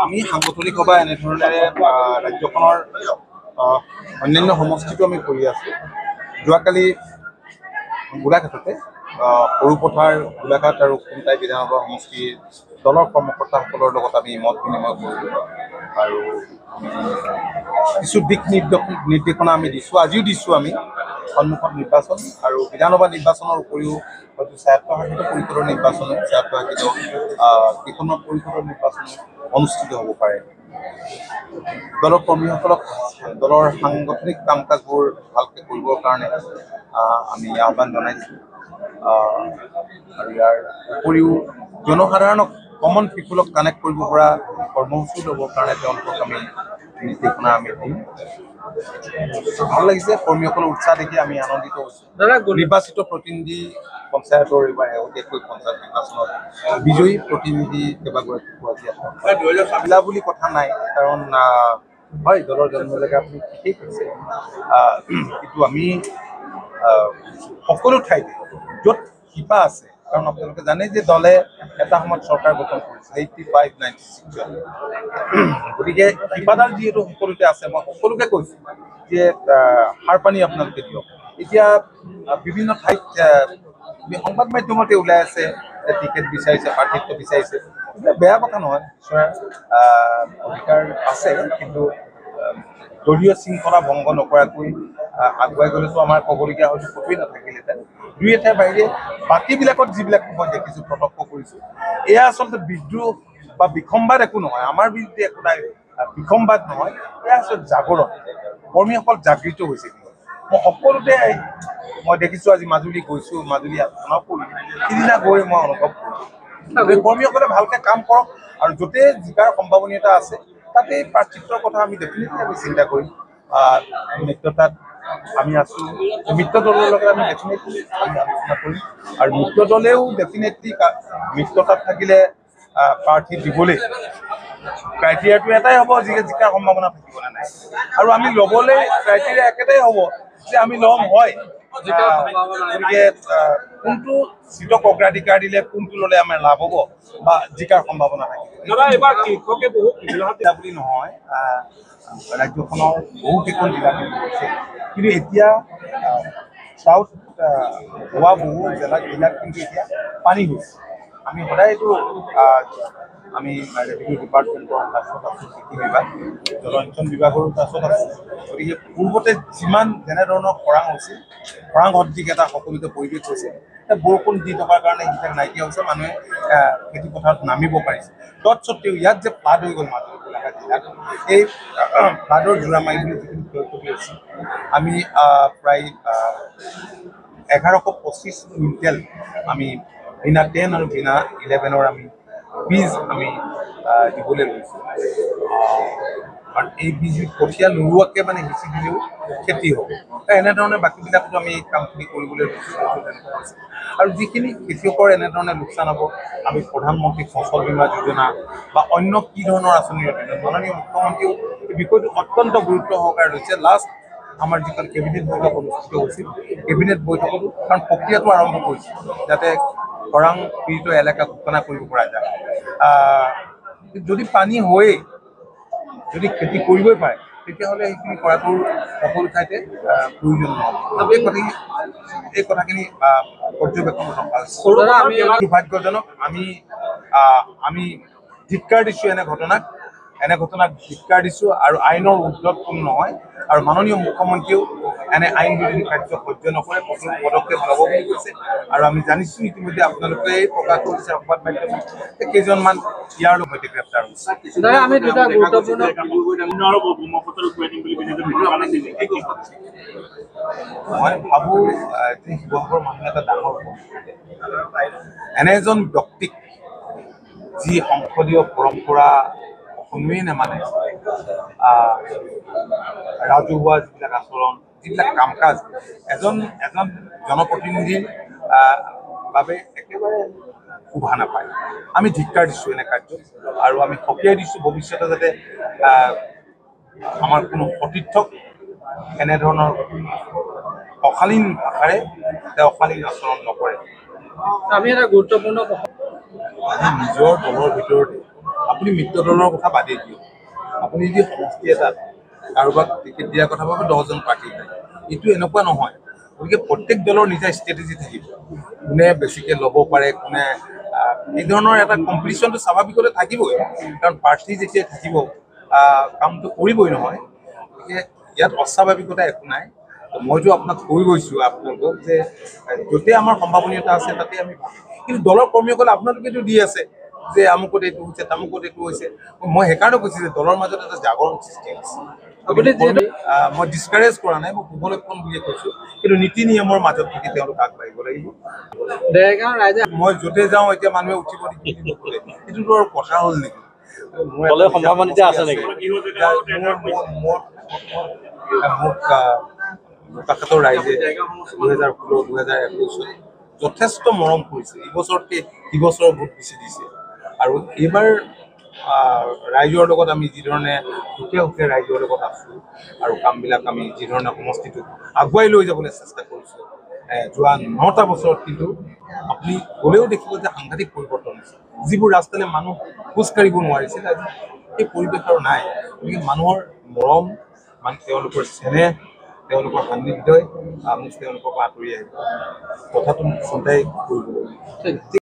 আমি সাংগঠনিক সভা এনেধৰণেৰে ৰাজ্যখনৰ অন্যান্য সমষ্টিটো আমি কৰি আছোঁ। যোৱাকালি গোলাঘাটতে সৰুপথাৰ গোলাঘাট আৰু খুমটাই বিধানসভা সমষ্টিৰ দলৰ কৰ্মকৰ্তাসকলৰ লগত আমি মত বিনিময় কৰিলোঁ আৰু কিছু দিক নিৰ্দেশনা আমি দিছোঁ, আজিও দিছোঁ। আমি সন্মুখত নিৰ্বাচন আৰু বিধানসভা নিৰ্বাচনৰ উপৰিও হয়তো স্বায়ত্তশাসিত পৰিষদৰ নিৰ্বাচনো স্বায়ত্তশাসিত কেইখনৰ পৰিষদৰ নিৰ্বাচন অনুষ্ঠিত হ'ব পাৰে। দলৰ কৰ্মীসকলক দলৰ সাংগঠনিক কাম কাজবোৰ ভালকৈ কৰিবৰ কাৰণে আমি আহ্বান জনাইছোঁ আৰু ইয়াৰ উপৰিও জনসাধাৰণক কমন পিপুলক কানেক্ট কৰিব পৰা কৰ্মসূচী ল'বৰ কাৰণে তেওঁলোকক আমি নিৰ্দেশনা আমি দিম। ভাল লাগিছে, কৰ্মীসকলৰ উৎসাহ দেখি আমি আনন্দিত হৈছোঁ। নিৰ্বাচিত প্ৰতিনিধি পঞ্চায়তৰ এইবাৰ শেহতীয়াকৈ পঞ্চায়ত নিৰ্বাচনত বিজয়ী প্ৰতিনিধি কেইবাগৰাকী পোৱা যায়। জিলা বুলি কথা নাই, কাৰণ হয় দলৰ জন্ম জেগা আপুনি ঠিকেই কৈছে, কিন্তু আমি সকলো ঠাইতে য'ত শিপা আছে, কাৰণ আপোনালোকে জানে যে দলে এটা সময়ত চৰকাৰ গঠন কৰিছিল 85-96 গতিকে শিপাডাল যিহেতু সকলোতে আছে, মই সকলোকে কৈছোঁ যে সাৰ পানী আপোনালোকে দিয়ক। এতিয়া বিভিন্ন ঠাইত সংবাদ মাধ্যমতে ওলাই আছে টিকেট বিচাৰিছে, প্ৰাৰ্থিত্ব বিচাৰিছে। বেয়া কথা নহয়, নিশ্চয় অধিকাৰ আছে, কিন্তু দলীয় শৃংখলা ভংগ নকৰাকৈ আগুৱাই গ'লেতো আমাৰ ক'বলগীয়া হয়তো ক'তোৱেই নাথাকিলেহেঁতেন। দুই এঠাইৰ বাহিৰে বাকীবিলাকত যিবিলাক মই দেখিছোঁ, প্ৰত্যক্ষ কৰিছোঁ, এয়া আচলতে বিদ্ৰোহ বা বিসম্বাদ একো নহয়। আমাৰ বিৰুদ্ধে একো নাই, বিসম্বাদ নহয়, এয়া আচলতে জাগৰণ। কৰ্মীসকল জাগৃত হৈছে। মই সকলোতে মই দেখিছোঁ, আজি মাজুলী গৈছোঁ, মাজুলী আলোচনাও কৰিলোঁ, সিদিনা গৈ মই অনুভৱ কৰিলোঁ কৰ্মীসকলে ভালকৈ কাম কৰক আৰু য'তে জিকাৰ সম্ভাৱনীয়তা আছে তাতে প্ৰাৰ্থিত্বৰ কথা আমি ডেফিনেটলি আমি চিন্তা কৰিম। মিত্ৰতাত আমি আছোঁ, মিত্ৰ দলৰ লগত আমি ডেফিনেটলি আমি আলোচনা কৰিম আৰু মিত্ৰ দলেও ডেফিনেটলি মিত্ৰতাত থাকিলে প্ৰাৰ্থী দিবলৈ ক্ৰাইটেৰিয়াটো এটাই হ'ব, জিকাৰ সম্ভাৱনা থাকিবলৈ নাই। আৰু আমি ল'বলৈ ক্ৰাইটেৰিয়া একেটাই হ'ব যে আমি ল'ম হয়, গতিকে কোনটো চিটক অগ্ৰাধিকাৰ দিলে কোনটো ল'লে আমাৰ লাভ হ'ব বা জিকাৰ সম্ভাৱনা থাকিব বুলি নহয়। ৰাজ্যখনৰ বহুকেইখন জিলা হৈছে, কিন্তু এতিয়া চাউথ হোৱা বহু জিলাত কিন্তু এতিয়া পানী হৈছে। আমি সদায় এইটো আমি ৰেভিনিউ ডিপাৰ্টমেণ্টৰ কাষত আছোঁ, কৃষি বিভাগ, জলসিঞ্চন বিভাগৰো কাষত আছোঁ। গতিকে পূৰ্বতে যেনেধৰণৰ খৰাং হৈছিল, খৰাং সদৃশ এটা সকলোতে পৰিৱেশ হৈছে, বৰষুণ দি থকাৰ কাৰণে সেইবিলাক নাইকিয়া হৈছে, মানুহে খেতি পথাৰত নামিব পাৰিছে। তৎসত্বেও ইয়াত যে ফ্লাড হৈ গ'ল মাজুলী গোলাঘাট জিলাত, এই ফ্লাডৰ জোৰা মাৰিবলৈ যিখিনি ক্ষয়ক্ষতি হৈছে, আমি প্ৰায় 1125 কুইণ্টেল আমি বিনা 10 আৰু বিনা 11ৰ আমি বীজ আমি দিবলৈ লৈছোঁ। কাৰণ এই বীজ কঠীয়া নোৰোৱাকৈ মানে সিঁচি দিলেও খেতি হ'ব। এনেধৰণে বাকীবিলাকতো আমি এই কামখিনি কৰিবলৈ লৈছোঁ। আৰু যিখিনি খেতিয়কৰ এনেধৰণে লোকচান হ'ব, আমি প্ৰধানমন্ত্ৰী ফচল বীমা যোজনা বা অন্য কি ধৰণৰ আঁচনিৰ অধীনত মাননীয় মুখ্যমন্ত্ৰীয়েও এই বিষয়টো অত্যন্ত গুৰুত্ব সহকাৰে লৈছে। লাষ্ট আমাৰ যিখন কেবিনেট বৈঠক অনুষ্ঠিত হৈছিল, কেবিনেট বৈঠকতো কাৰণ প্ৰক্ৰিয়াটো আৰম্ভ কৰিছিল যাতে খৰাং পীড়িত এলেকা ঘোষণা কৰিব পৰা যায়। যদি পানী হয়েই, যদি খেতি কৰিবই পাৰে, তেতিয়াহ'লে সেইখিনি কৰাটোৰ সকলো ঠাইতে প্ৰয়োজন নহ'ব। এই কথাখিনি পৰ্যবেক্ষণ দুৰ্ভাগ্যজনক। আমি ধিক্কাৰ দিছোঁ এনে ঘটনাক ধিক্কাৰ দিছোঁ আৰু আইনৰ ঊৰ্ধত কোনো নহয়। আৰু মাননীয় মুখ্যমন্ত্ৰীয়েও এনে আইন বিৰোধী কাৰ্য সহ্য নকৰে, কঠোৰ পদক্ষেপ ল'ব বুলি কৈছে। আৰু আমি জানিছোঁ ইতিমধ্যে আপোনালোকে প্ৰকাশ কৰিছে সংবাদ মাধ্যমত কেইজনমান ইয়াৰ সৈতে গ্ৰেপ্তাৰ হৈছে। আমি দুটা গুৰুত্বপূৰ্ণ মই ভাবোঁ যে শিৱসাগৰৰ মানুহ এটা ডাঙৰ এনে এজন ব্যক্তিক যি সংসদীয় পৰম্পৰা কোনোৱেই নামানে, ৰাজহুৱা যিবিলাক আচৰণ, যিবিলাক কাম কাজ এজন জনপ্ৰতিনিধিৰ বাবে একেবাৰে শোভা নাপায়। আমি ধিক্কাৰ দিছোঁ এনে কাৰ্য আৰু আমি সকীয়াই দিছোঁ ভৱিষ্যতে যাতে আমাৰ কোনো সতীৰ্থক এনেধৰণৰ অশালীন ভাষাৰে অশালীন আচৰণ নকৰে। আমি এটা গুৰুত্বপূৰ্ণ নিজৰ দলৰ ভিতৰতে আপুনি মিত্ৰ দলৰ কথা বাদেই দিয়ক, আপুনি যদি সমষ্টি এটাত কাৰোবাক টিকেট দিয়াৰ কথা ভাবে 10জন প্ৰাৰ্থী থাকে, এইটো এনেকুৱা নহয়। গতিকে প্ৰত্যেক দলৰ নিজা ষ্ট্ৰেটেজি থাকিব, কোনে বেছিকৈ ল'ব পাৰে, কোনে এই ধৰণৰ এটা কম্পিটিশ্যনটো স্বাভাৱিকতে থাকিবই, কাৰণ প্ৰাৰ্থী যেতিয়া থাকিব কামটো কৰিবই নহয়। গতিকে ইয়াত অস্বাভাৱিকতা একো নাই। মইতো আপোনাক কৈ গৈছোঁ আপোনালোকক যে য'তে আমাৰ সম্ভাৱনীয়তা আছে তাতে আমি ভাবিম। কিন্তু দলৰ কৰ্মীসকলে আপোনালোকেতো দি আছে যে আমুকত এইটো হৈছে, তামুকত এইটো হৈছে। মই সেইকাৰণে কৈছোঁ যে দলৰ মাজত এটা জাগৰণ সৃষ্টি হৈছে। আপুনি যিহেতু মই ডিছকাৰেজ কৰা নাই, মই শুভ লক্ষণ বুলিয়ে কৈছোঁ, কিন্তু নীতি নিয়মৰ মাজত থাকি তেওঁলোক আগবাঢ়িব লাগিব। দেৰগাঁও ৰাইজে মই য'তে যাওঁ এতিয়া মানুহে উঠিব নিদিব বোলে, সেইটোতো আৰু কথা হ'ল নেকি? ক'লে সম্ভাৱনীয়তা আছে নেকি? মোক বোকাখাতৰ ৰাইজে 2016, 2021 যথেষ্ট মৰম কৰিছে। এইবছৰতকৈ সিবছৰ ভোট বেছি দিছে। আৰু এইবাৰ ৰাইজৰ লগত আমি যিধৰণে সুখে সুখে ৰাইজৰ লগত আছোঁ আৰু কামবিলাক আমি যিধৰণে সমষ্টিটোক আগুৱাই লৈ যাবলৈ চেষ্টা কৰিছোঁ যোৱা 9টা বছৰত, কিন্তু আপুনি গ'লেও দেখিব যে সাংঘাতিক পৰিৱৰ্তন হৈছে। যিবোৰ ৰাস্তালৈ মানুহ খোজকাঢ়িব নোৱাৰিছিল, আজি সেই পৰিৱেশ আৰু নাই। গতিকে মানুহৰ মৰম, তেওঁলোকৰ স্নেহ, তেওঁলোকৰ সান্নিধ্যই মোক তেওঁলোকৰ পৰা আঁতৰি আহিব, কথাটো চিন্তাই কৰিব।